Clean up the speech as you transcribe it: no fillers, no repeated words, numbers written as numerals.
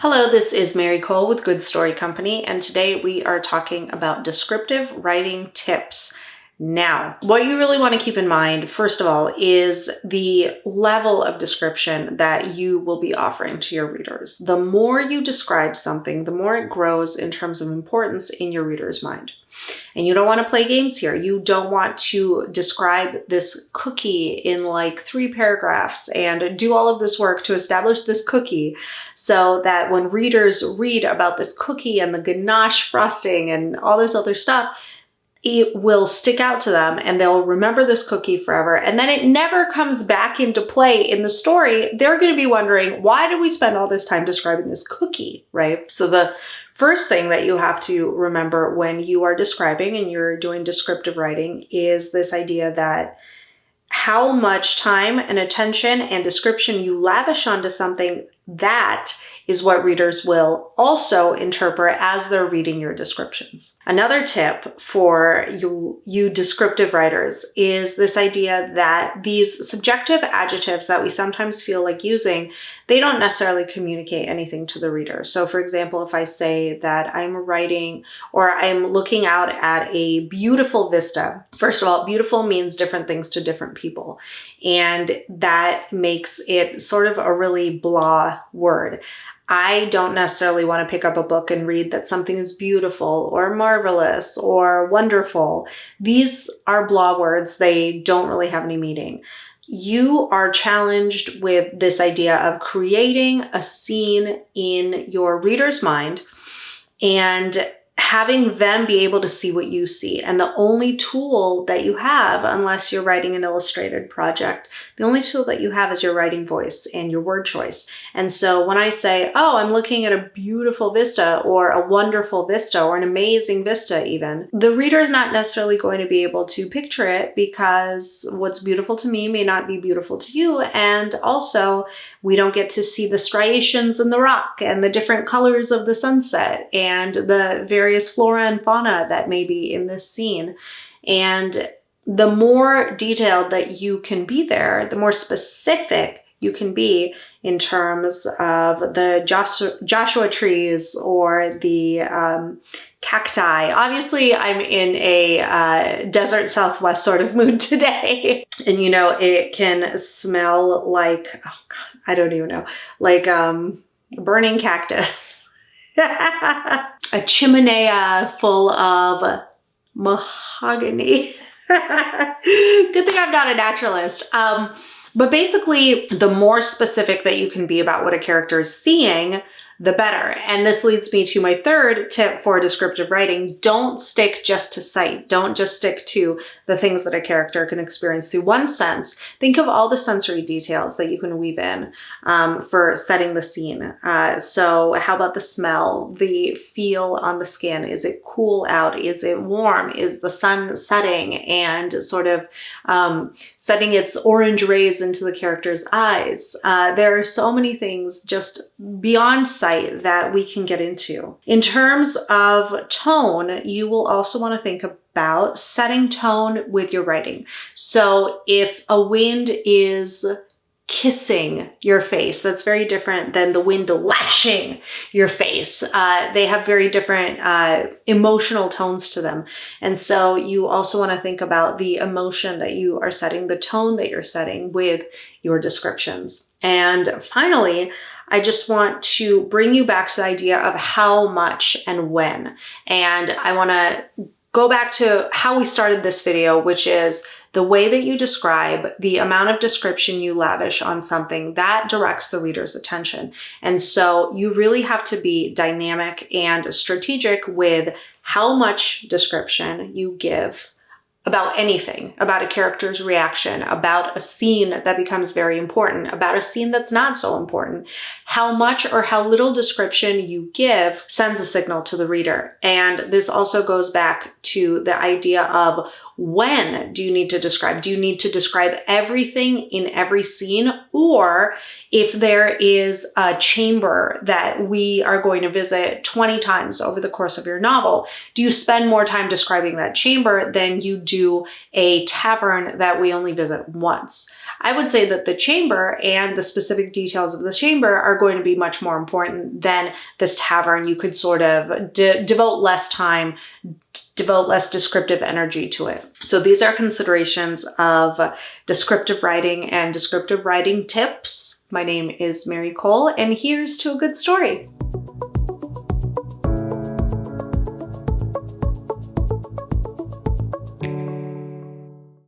Hello, this is Mary Cole with Good Story Company, and today we are talking about descriptive writing tips. Now, what you really want to keep in mind, first of all, is the level of description that you will be offering to your readers. The more you describe something, the more it grows in terms of importance in your reader's mind. And you don't want to play games here. You don't want to describe this cookie in like 3 paragraphs and do all of this work to establish this cookie so that when readers read about this cookie and the ganache frosting and all this other stuff, it will stick out to them and they'll remember this cookie forever. And then it never comes back into play in the story. They're going to be wondering, why did we spend all this time describing this cookie, right? So the first thing that you have to remember when you are describing and you're doing descriptive writing is this idea that how much time and attention and description you lavish onto something, that is what readers will also interpret as they're reading your descriptions. Another tip for you descriptive writers is this idea that these subjective adjectives that we sometimes feel like using, they don't necessarily communicate anything to the reader. So for example, if I say that I'm writing or I'm looking out at a beautiful vista, first of all, beautiful means different things to different people. And that makes it sort of a really blah word. I don't necessarily want to pick up a book and read that something is beautiful or marvelous or wonderful. These are blah words. They don't really have any meaning. You are challenged with this idea of creating a scene in your reader's mind and having them be able to see what you see. And the only tool that you have, unless you're writing an illustrated project, the only tool that you have is your writing voice and your word choice. And so when I say, oh, I'm looking at a beautiful vista or a wonderful vista or an amazing vista even, the reader is not necessarily going to be able to picture it because what's beautiful to me may not be beautiful to you. And also we don't get to see the striations in the rock and the different colors of the sunset and the various flora and fauna that may be in this scene. And the more detailed that you can be there, the more specific you can be in terms of the Joshua trees or the cacti. Obviously, I'm in a desert Southwest sort of mood today. And you know, it can smell like, oh God, I don't even know, like burning cactus. A chimenea full of mahogany. Good thing I'm not a naturalist. But basically, the more specific that you can be about what a character is seeing, the better. And this leads me to my third tip for descriptive writing. Don't stick just to sight. Don't just stick to the things that a character can experience through one sense. Think of all the sensory details that you can weave in for setting the scene. So how about the smell, the feel on the skin? Is it cool out? Is it warm? Is the sun setting and sort of setting its orange rays into the character's eyes? There are so many things just beyond sight that we can get into. In terms of tone, you will also want to think about setting tone with your writing. So if a wind is kissing your face, that's very different than the wind lashing your face. They have very different emotional tones to them. And so you also want to think about the emotion that you are setting, the tone that you're setting with your descriptions. And finally, I just want to bring you back to the idea of how much and when. And I want to go back to how we started this video, which is the way that you describe, the amount of description you lavish on something, that directs the reader's attention. And so you really have to be dynamic and strategic with how much description you give about anything, about a character's reaction, about a scene that becomes very important, about a scene that's not so important. How much or how little description you give sends a signal to the reader. And this also goes back to the idea of when do you need to describe? Do you need to describe everything in every scene? Or if there is a chamber that we are going to visit 20 times over the course of your novel, do you spend more time describing that chamber than you do to a tavern that we only visit once. I would say that the chamber and the specific details of the chamber are going to be much more important than this tavern. You could sort of devote less time, devote less descriptive energy to it. So these are considerations of descriptive writing and descriptive writing tips. My name is Mary Cole, and here's to a good story.